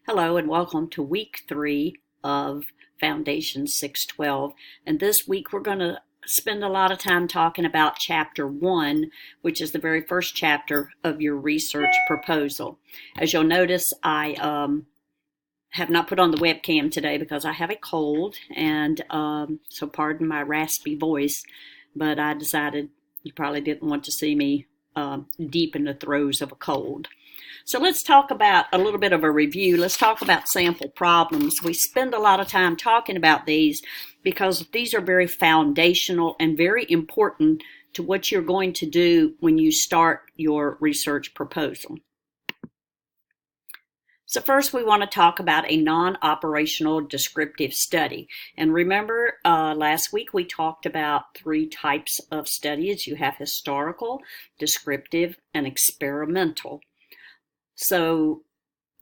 Hello and welcome to week 3 of Foundation 612. And this week we're going to spend a lot of time talking about chapter 1, which is the very first chapter of your research proposal. As you'll notice, I have not put on the webcam today because I have a cold, and so pardon my raspy voice, but I decided you probably didn't want to see me deep in the throes of a cold. So let's talk about a little bit of a review. Let's talk about sample problems. We spend a lot of time talking about these because these are very foundational and very important to what you're going to do when you start your research proposal. So first we want to talk about a non-operational descriptive study. And remember, last week we talked about 3 types of studies. You have historical, descriptive, and experimental. So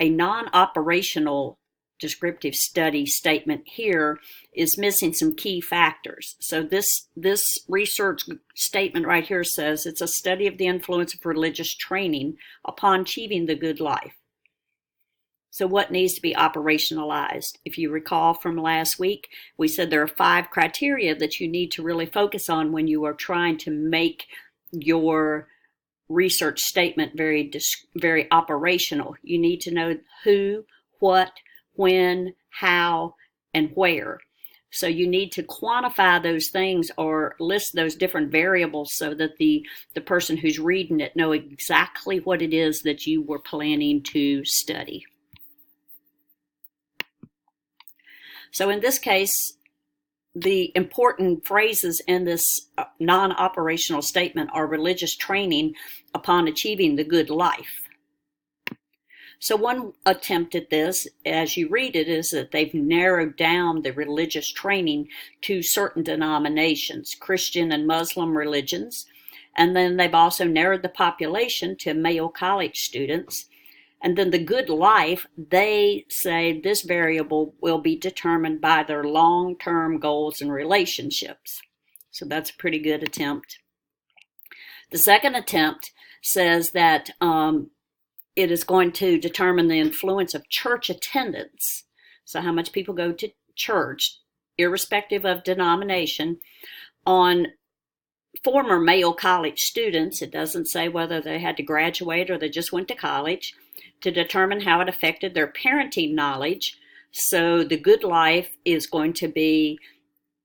a non-operational descriptive study statement here is missing some key factors. So this research statement right here says it's a study of the influence of religious training upon achieving the good life. So what needs to be operationalized? If you recall from last week, we said there are 5 criteria that you need to really focus on when you are trying to make your research statement very operational. You need to know who, what, when, how, and where. So you need to quantify those things or list those different variables so that the person who's reading it know exactly what it is that you were planning to study. So in this case, the important phrases in this non-operational statement are religious training upon achieving the good life. So one attempt at this, as you read it, is that they've narrowed down the religious training to certain denominations, Christian and Muslim religions, and then they've also narrowed the population to male college students. And then the good life, they say this variable will be determined by their long-term goals and relationships. So that's a pretty good attempt. The second attempt says that it is going to determine the influence of church attendance. So how much people go to church, irrespective of denomination, on former male college students. It doesn't say whether they had to graduate or they just went to college, to determine how it affected their parenting knowledge. So the good life is going to be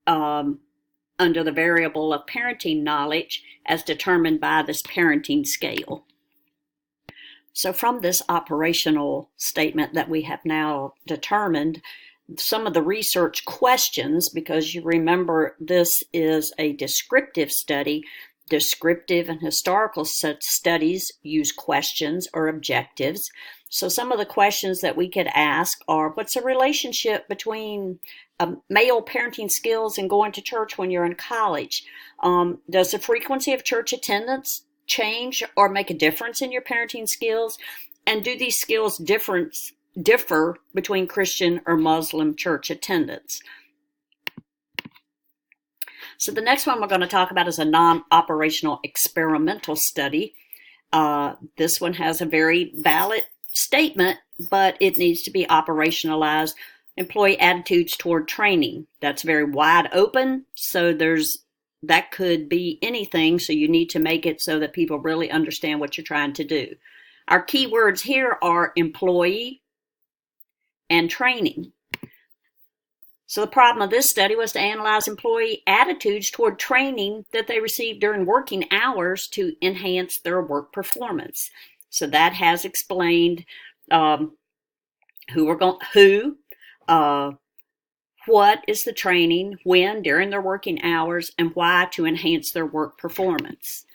under the variable of parenting knowledge as determined by this parenting scale. So from this operational statement that we have now determined, some of the research questions, because you remember this is a descriptive study, descriptive and historical studies use questions or objectives. So some of the questions that we could ask are, what's the relationship between male parenting skills and going to church when you're in college? Does the frequency of church attendance change or make a difference in your parenting skills? And do these skills differ between Christian or Muslim church attendance? So the next one we're going to talk about is a non-operational experimental study. This one has a very valid statement, but it needs to be operationalized. Employee attitudes toward training. That's very wide open, so that could be anything, so you need to make it so that people really understand what you're trying to do. Our key words here are employee and training. So the problem of this study was to analyze employee attitudes toward training that they received during working hours to enhance their work performance. So that has explained what is the training, when, during their working hours, and why to enhance their work performance.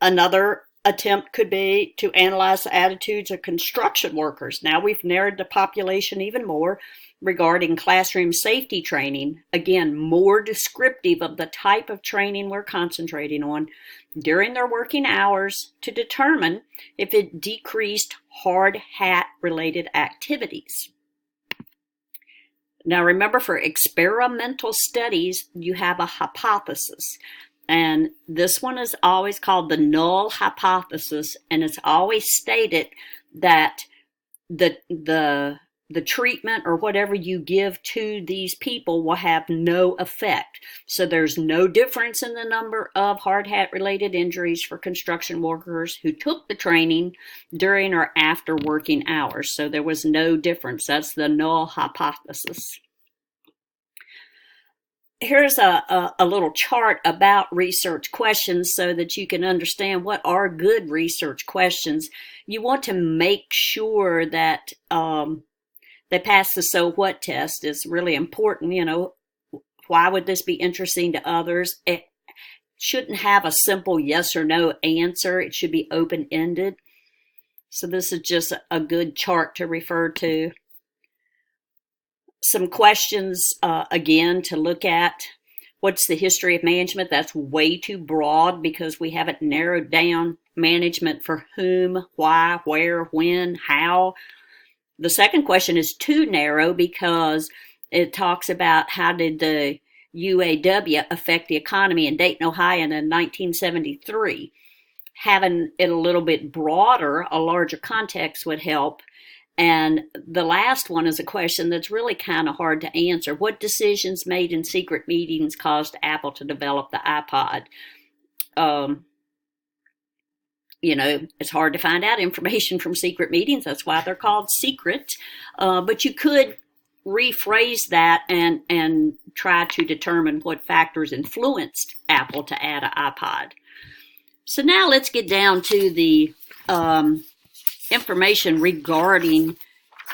Another attempt could be to analyze the attitudes of construction workers. Now we've narrowed the population even more regarding classroom safety training. Again, more descriptive of the type of training we're concentrating on during their working hours to determine if it decreased hard hat related activities. Now remember, for experimental studies, you have a hypothesis. And this one is always called the null hypothesis, and it's always stated that the treatment or whatever you give to these people will have no effect. So there's no difference in the number of hard hat related injuries for construction workers who took the training during or after working hours. So there was no difference. That's the null hypothesis. Here's a little chart about research questions so that you can understand what are good research questions. You want to make sure that they pass the so what test. Is really important. You know, why would this be interesting to others? It shouldn't have a simple yes or no answer. It should be open-ended. So this is just a good chart to refer to. Some questions, again, to look at. What's the history of management? That's way too broad because we haven't narrowed down management for whom, why, where, when, how. The second question is too narrow because it talks about how did the UAW affect the economy in Dayton, Ohio in 1973. Having it a little bit broader, a larger context would help. And the last one is a question that's really kind of hard to answer. What decisions made in secret meetings caused Apple to develop the iPod? You know, it's hard to find out information from secret meetings. That's why they're called secret. But you could rephrase that and try to determine what factors influenced Apple to add an iPod. So now let's get down to the information regarding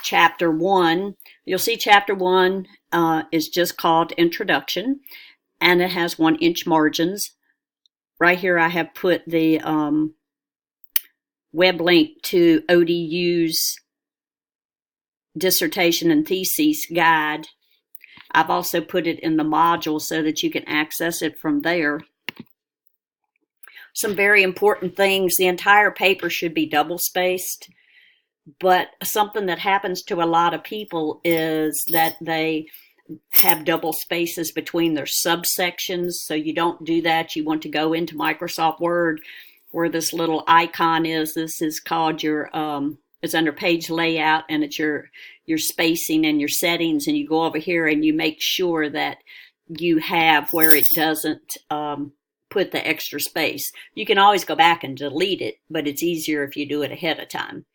Chapter 1. You'll see Chapter 1 is just called Introduction, and it has 1-inch margins. Right here I have put the web link to ODU's dissertation and thesis guide. I've also put it in the module so that you can access it from there. Some very important things. The entire paper should be double-spaced, but something that happens to a lot of people is that they have double spaces between their subsections. So you don't do that. You want to go into Microsoft Word where this little icon is. This is called your, it's under page layout, and it's your spacing and your settings. And you go over here and you make sure that you have where it doesn't put the extra space. You can always go back and delete it, but it's easier if you do it ahead of time.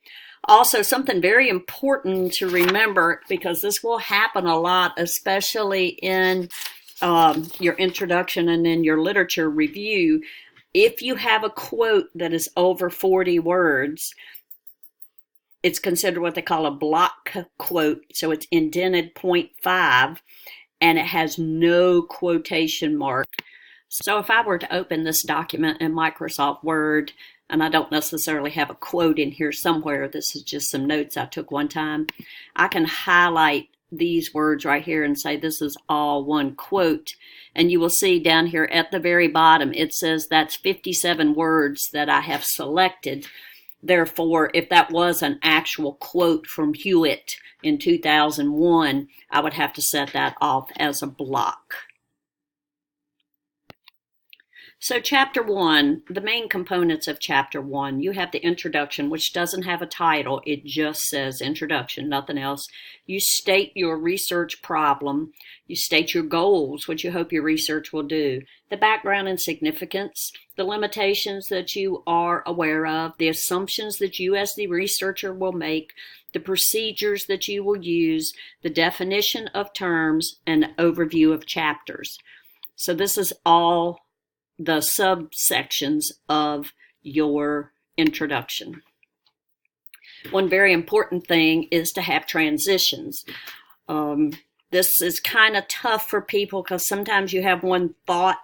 Also, something very important to remember, because this will happen a lot, especially in your introduction and in your literature review. If you have a quote that is over 40 words, it's considered what they call a block quote. So it's indented 0.5 and it has no quotation mark. So if I were to open this document in Microsoft Word, and I don't necessarily have a quote in here somewhere, this is just some notes I took one time, I can highlight these words right here and say this is all one quote. And you will see down here at the very bottom, it says that's 57 words that I have selected. Therefore, if that was an actual quote from Hewitt in 2001, I would have to set that off as a block. So Chapter 1, the main components of Chapter 1, you have the introduction, which doesn't have a title. It just says introduction, nothing else. You state your research problem. You state your goals, what you hope your research will do, the background and significance, the limitations that you are aware of, the assumptions that you as the researcher will make, the procedures that you will use, the definition of terms, and overview of chapters. So this is all the subsections of your introduction. One very important thing is to have transitions. This is kind of tough for people because sometimes you have one thought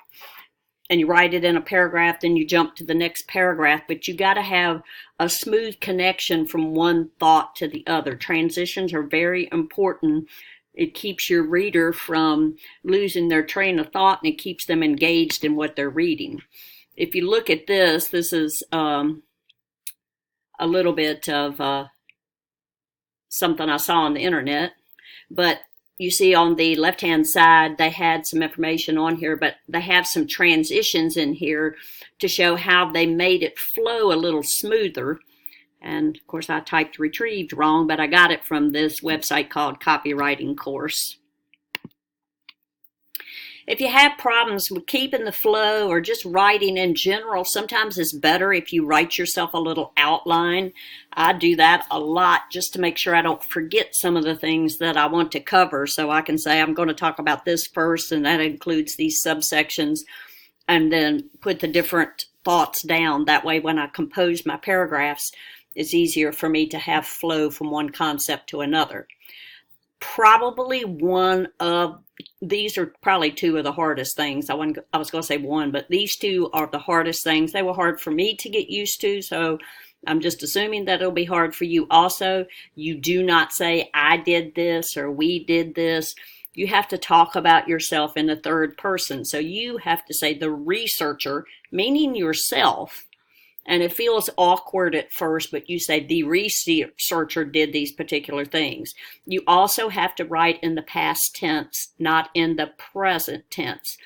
and you write it in a paragraph, then you jump to the next paragraph, but you got to have a smooth connection from one thought to the other. Transitions are very important. It keeps your reader from losing their train of thought, and it keeps them engaged in what they're reading. If you look at this, this is a little bit of something I saw on the internet. But you see on the left-hand side, they had some information on here, but they have some transitions in here to show how they made it flow a little smoother. And of course I typed retrieved wrong, but I got it from this website called Copywriting Course. If you have problems with keeping the flow or just writing in general, sometimes it's better if you write yourself a little outline. I do that a lot just to make sure I don't forget some of the things that I want to cover. So I can say I'm going to talk about this first, and that includes these subsections, and then put the different thoughts down. That way when I compose my paragraphs, it's easier for me to have flow from one concept to another. Probably these are probably two of the hardest things. I was going to say one, but these two are the hardest things. They were hard for me to get used to, so I'm just assuming that it'll be hard for you also. You do not say, I did this or we did this. You have to talk about yourself in the third person. So you have to say the researcher, meaning yourself. And it feels awkward at first, but you say the researcher did these particular things. You also have to write in the past tense, not in the present tense.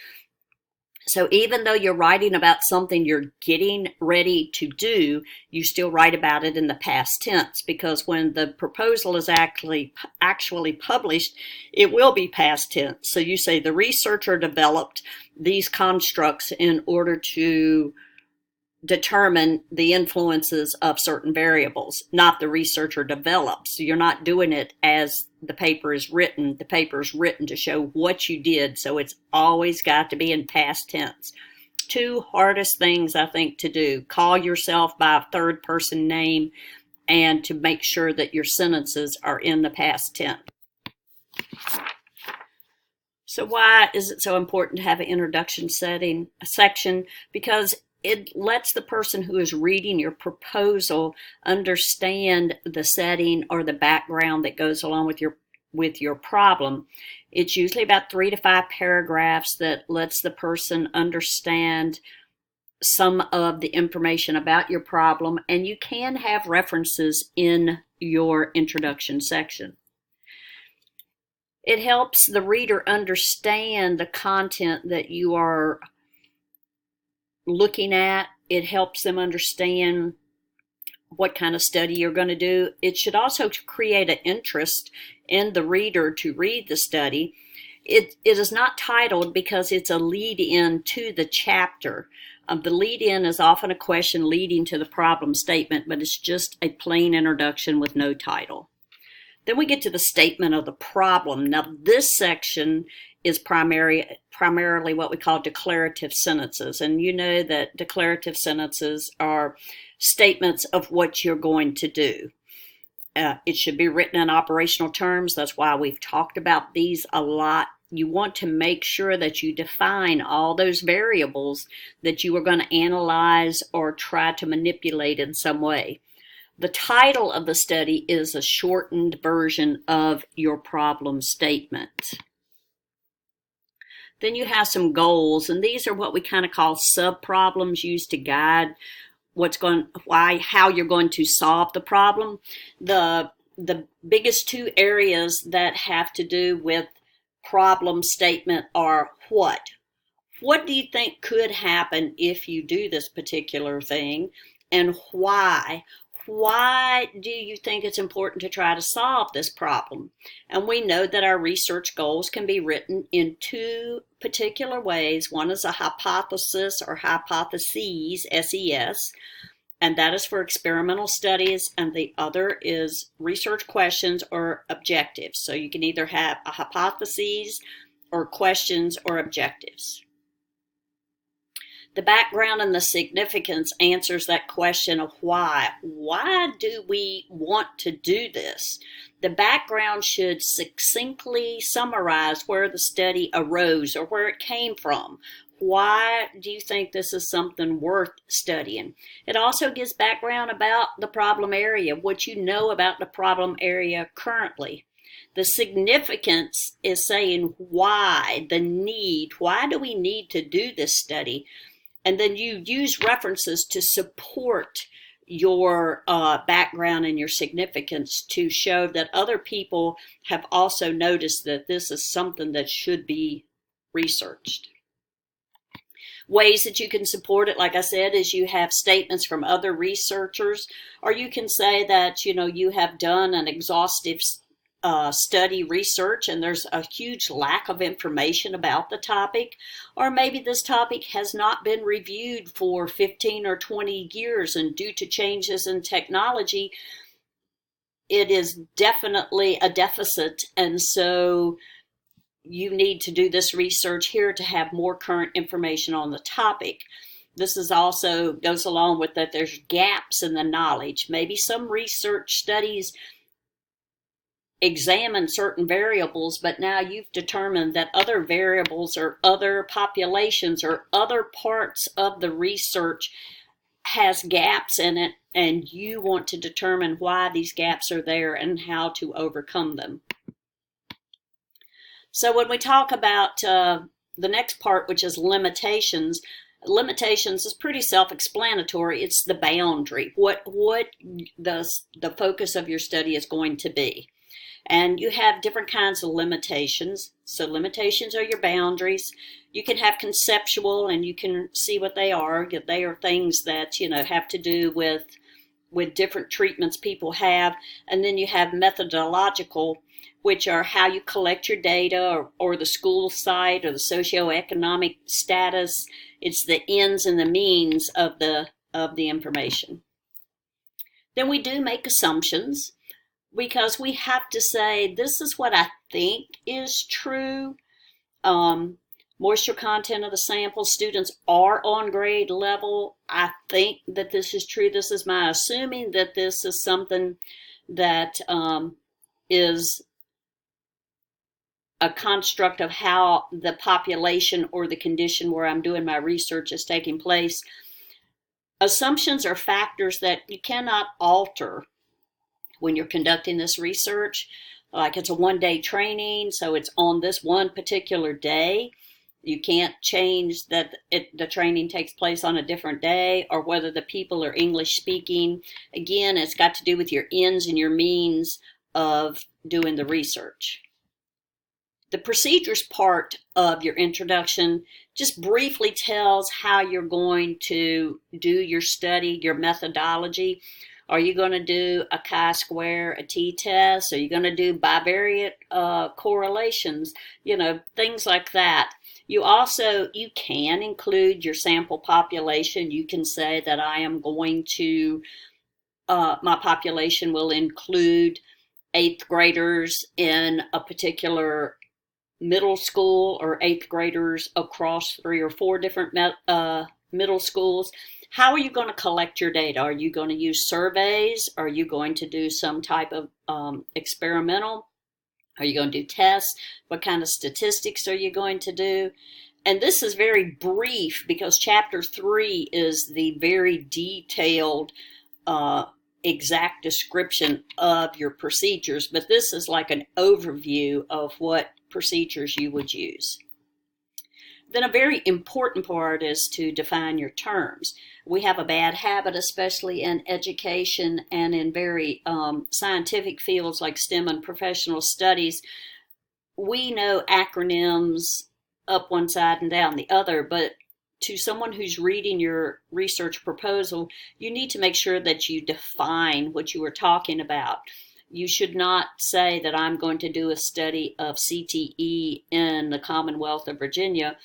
So even though you're writing about something you're getting ready to do, you still write about it in the past tense, because when the proposal is actually published, it will be past tense. So you say the researcher developed these constructs in order to determine the influences of certain variables, not the researcher develops. So you're not doing it as the paper is written. The paper is written to show what you did, so it's always got to be in past tense. Two hardest things, I think, to do: call yourself by a third person name, and to make sure that your sentences are in the past tense. So why is it so important to have an introduction section? Because it lets the person who is reading your proposal understand the setting or the background that goes along with your problem. It's usually about 3 to 5 paragraphs that lets the person understand some of the information about your problem, and you can have references in your introduction section. It helps the reader understand the content that you are looking at. It helps them understand what kind of study you're going to do. It should also create an interest in the reader to read the study. It is not titled because it's a lead-in to the chapter. The lead-in is often a question leading to the problem statement, but it's just a plain introduction with no title. Then we get to the statement of the problem. Now, this section is primarily what we call declarative sentences. And you know that declarative sentences are statements of what you're going to do. It should be written in operational terms. That's why we've talked about these a lot. You want to make sure that you define all those variables that you are going to analyze or try to manipulate in some way. The title of the study is a shortened version of your problem statement. Then you have some goals, and these are what we kind of call sub-problems used to guide how you're going to solve the problem. The biggest two areas that have to do with problem statement are what? What do you think could happen if you do this particular thing? And why? Why do you think it's important to try to solve this problem? And we know that our research goals can be written in two particular ways. One is a hypothesis or hypotheses, SES, and that is for experimental studies, and the other is research questions or objectives. So you can either have a hypotheses or questions or objectives. The background and the significance answers that question of why. Why do we want to do this? The background should succinctly summarize where the study arose or where it came from. Why do you think this is something worth studying? It also gives background about the problem area, what you know about the problem area currently. The significance is saying why, the need. Why do we need to do this study? And then you use references to support your background and your significance to show that other people have also noticed that this is something that should be researched. Ways that you can support it, like I said, is you have statements from other researchers, or you can say that, you have done an exhaustive study research and there's a huge lack of information about the topic, or maybe this topic has not been reviewed for 15 or 20 years, and due to changes in technology, it is definitely a deficit, and so you need to do this research here to have more current information on the topic. This is also goes along with that there's gaps in the knowledge. Maybe some research studies examine certain variables, but now you've determined that other variables or other populations or other parts of the research has gaps in it, and you want to determine why these gaps are there and how to overcome them. So when we talk about the next part, which is limitations is pretty self-explanatory. It's the boundary, what the focus of your study is going to be. And you have different kinds of limitations. So limitations are your boundaries. You can have conceptual, and you can see what they are. They are things that, have to do with different treatments people have. And then you have methodological, which are how you collect your data, or the school site, or the socioeconomic status. It's the ends and the means of the information. Then we do make assumptions, because we have to say, this is what I think is true. Moisture content of the sample, students are on grade level. I think that this is true. This is my assuming that this is something that is a construct of how the population or the condition where I'm doing my research is taking place. Assumptions are factors that you cannot alter when you're conducting this research. Like, it's a one-day training, so it's on this one particular day. You can't change that the training takes place on a different day, or whether the people are English speaking. Again, it's got to do with your ends and your means of doing the research. The procedures part of your introduction just briefly tells how you're going to do your study, your methodology. Are you going to do a chi-square, a t-test? Are you going to do bivariate correlations? Things like that. You can include your sample population. You can say that I am going to, my population will include 8th graders in a particular middle school, or 8th graders across 3 or 4 different middle schools. How are you going to collect your data? Are you going to use surveys? Are you going to do some type of experimental? Are you going to do tests? What kind of statistics are you going to do? And this is very brief, because chapter 3 is the very detailed exact description of your procedures, but this is like an overview of what procedures you would use. Then a very important part is to define your terms. We have a bad habit, especially in education and in very scientific fields like STEM and professional studies. We know acronyms up one side and down the other, but to someone who's reading your research proposal, you need to make sure that you define what you are talking about. You should not say that I'm going to do a study of CTE in the Commonwealth of Virginia,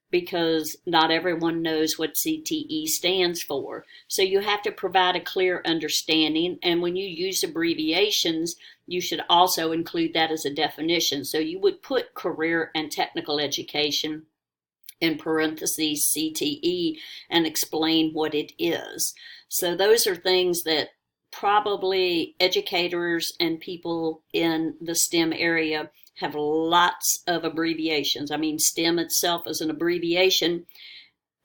because not everyone knows what CTE stands for. So you have to provide a clear understanding, and when you use abbreviations, you should also include that as a definition. So you would put career and technical education in parentheses CTE and explain what it is. So those are things that probably educators and people in the STEM area have lots of abbreviations. I mean, STEM itself is an abbreviation,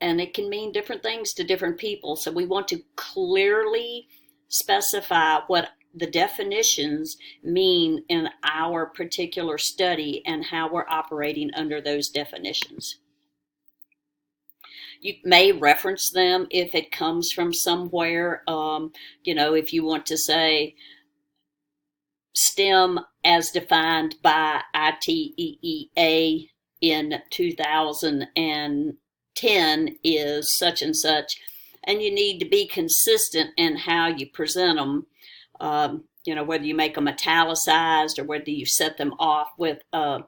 and it can mean different things to different people. So we want to clearly specify what the definitions mean in our particular study and how we're operating under those definitions. You may reference them if it comes from somewhere. If you want to say STEM as defined by ITEEA in 2000 and 10 is such and such, and you need to be consistent in how you present them. Whether you make them italicized or whether you set them off with the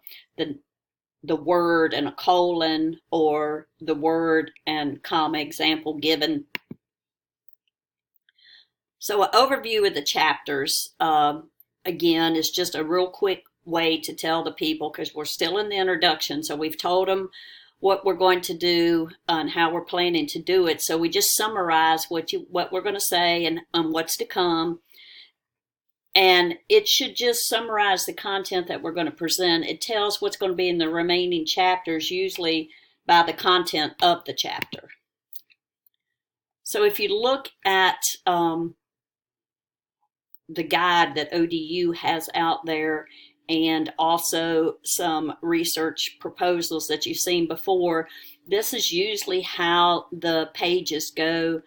word and a colon, or the word and comma example given. So an overview of the chapters, again, is just a real quick way to tell the people, because we're still in the introduction. So we've told them what we're going to do and how we're planning to do it. So we just summarize what we're going to say and what's to come. And it should just summarize the content that we're going to present. It tells what's going to be in the remaining chapters, usually by the content of the chapter. So if you look at the guide that ODU has out there, and also some research proposals that you've seen before, this is usually how the pages go.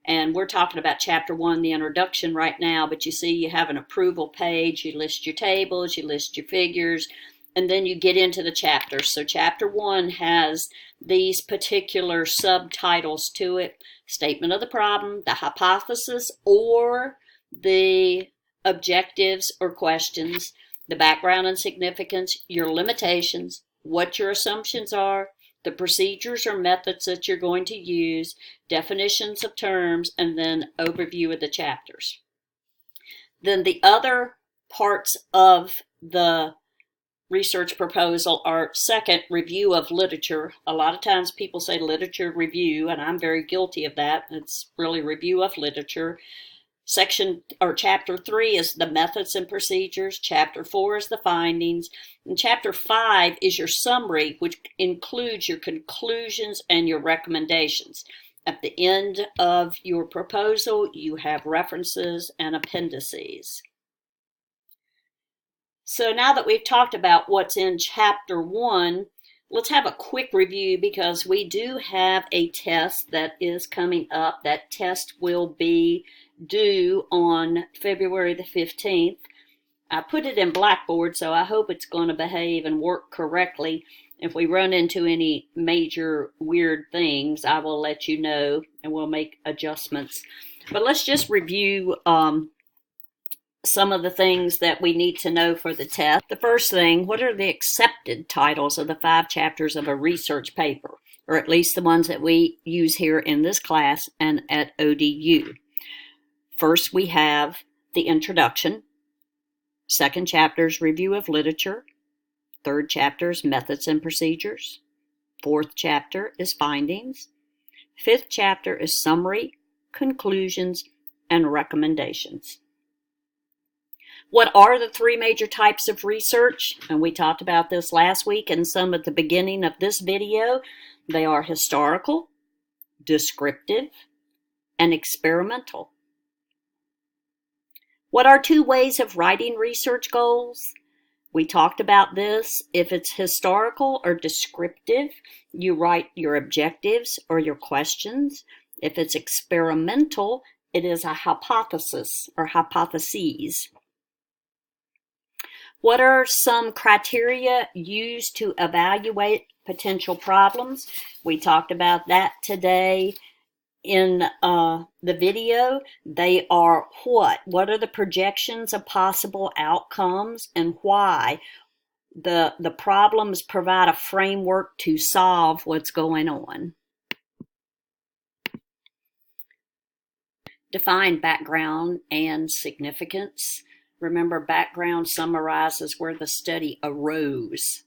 And we're talking about chapter 1, the introduction right now, but you see you have an approval page, you list your tables, you list your figures, and then you get into the chapters. So chapter 1 has these particular subtitles to it: statement of the problem, the hypothesis or the objectives or questions, the background and significance, your limitations, what your assumptions are, the procedures or methods that you're going to use, definitions of terms, and then overview of the chapters. Then the other parts of the research proposal are, second, review of literature. A lot of times people say literature review, and I'm very guilty of that. It's really review of literature. Chapter 3 is the methods and procedures. Chapter 4 is the findings. And chapter 5 is your summary, which includes your conclusions and your recommendations. At the end of your proposal, you have references and appendices. So now that we've talked about what's in chapter 1, let's have a quick review, because we do have a test that is coming up. That test will be due on February the 15th. I put it in Blackboard, so I hope it's going to behave and work correctly. If we run into any major weird things, I will let you know and we'll make adjustments. But let's just review some of the things that we need to know for the test. The first thing, what are the accepted titles of the 5 chapters of a research paper, or at least the ones that we use here in this class and at ODU? First, we have the introduction. Second chapter is review of literature. Third chapter is methods and procedures. Fourth chapter is findings. Fifth chapter is summary, conclusions, and recommendations. What are the 3 major types of research? And we talked about this last week and some at the beginning of this video. They are historical, descriptive, and experimental. What are 2 ways of writing research goals? We talked about this. If it's historical or descriptive, you write your objectives or your questions. If it's experimental, it is a hypothesis or hypotheses. What are some criteria used to evaluate potential problems? We talked about that today in the video. They are what? What are the projections of possible outcomes and why? The problems provide a framework to solve what's going on. Define background and significance. Remember, background summarizes where the study arose.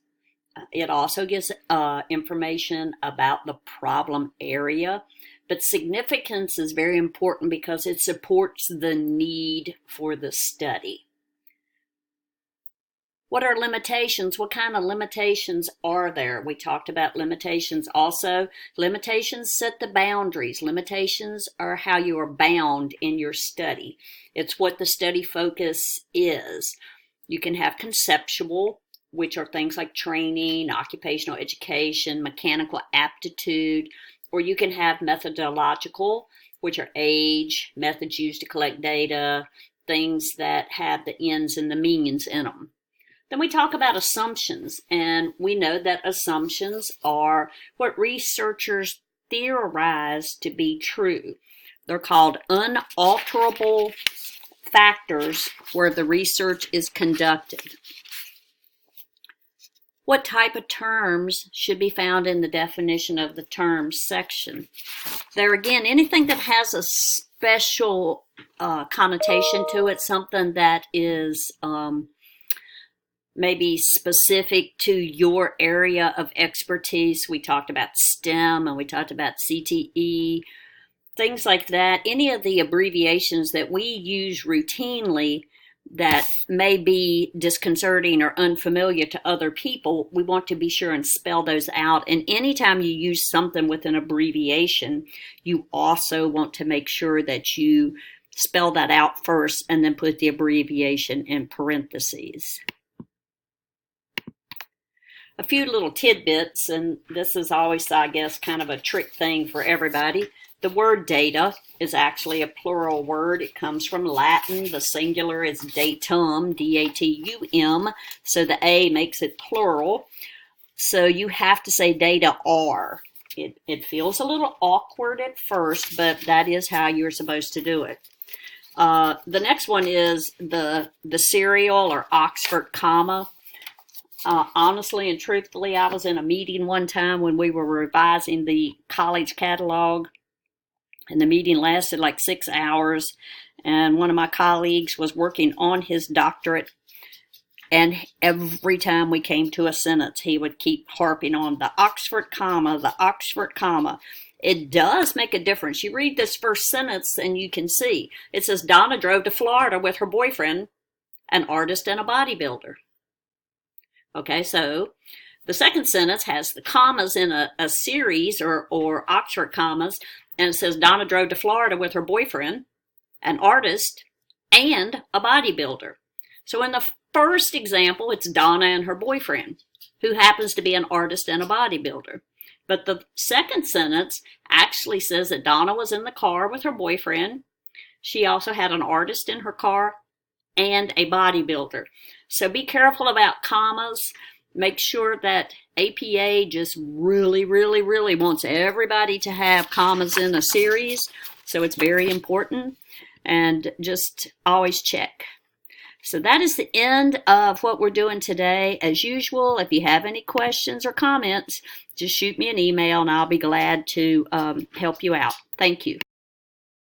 It also gives information about the problem area, but significance is very important because it supports the need for the study. What are limitations? What kind of limitations are there? We talked about limitations also. Limitations set the boundaries. Limitations are how you are bound in your study. It's what the study focus is. You can have conceptual, which are things like training, occupational education, mechanical aptitude, or you can have methodological, which are age, methods used to collect data, things that have the ends and the means in them. Then we talk about assumptions, and we know that assumptions are what researchers theorize to be true. They're called unalterable factors where the research is conducted. What type of terms should be found in the definition of the terms section? There again, anything that has a special connotation to it, something that is maybe specific to your area of expertise. We talked about STEM and we talked about CTE, things like that. Any of the abbreviations that we use routinely that may be disconcerting or unfamiliar to other people, we want to be sure and spell those out. And anytime you use something with an abbreviation, you also want to make sure that you spell that out first and then put the abbreviation in parentheses. A few little tidbits, and this is always, I guess, kind of a trick thing for everybody. The word data is actually a plural word. It comes from Latin. The singular is datum, D-A-T-U-M, so the A makes it plural. So you have to say data are. It feels a little awkward at first, but that is how you're supposed to do it. The next one is the serial or Oxford comma. Honestly and truthfully, I was in a meeting one time when we were revising the college catalog, and the meeting lasted like 6 hours, and one of my colleagues was working on his doctorate, and every time we came to a sentence, he would keep harping on the Oxford comma, the Oxford comma. It does make a difference. You read this first sentence and you can see. It says, Donna drove to Florida with her boyfriend, an artist and a bodybuilder. Okay, so the second sentence has the commas in a series or Oxford commas, and it says Donna drove to Florida with her boyfriend, an artist, and a bodybuilder. So in the first example, it's Donna and her boyfriend, who happens to be an artist and a bodybuilder. But the second sentence actually says that Donna was in the car with her boyfriend. She also had an artist in her car and a bodybuilder. So be careful about commas. Make sure that APA just really, really, really wants everybody to have commas in a series. So it's very important. And just always check. So that is the end of what we're doing today. As usual, if you have any questions or comments, just shoot me an email and I'll be glad to help you out. Thank you.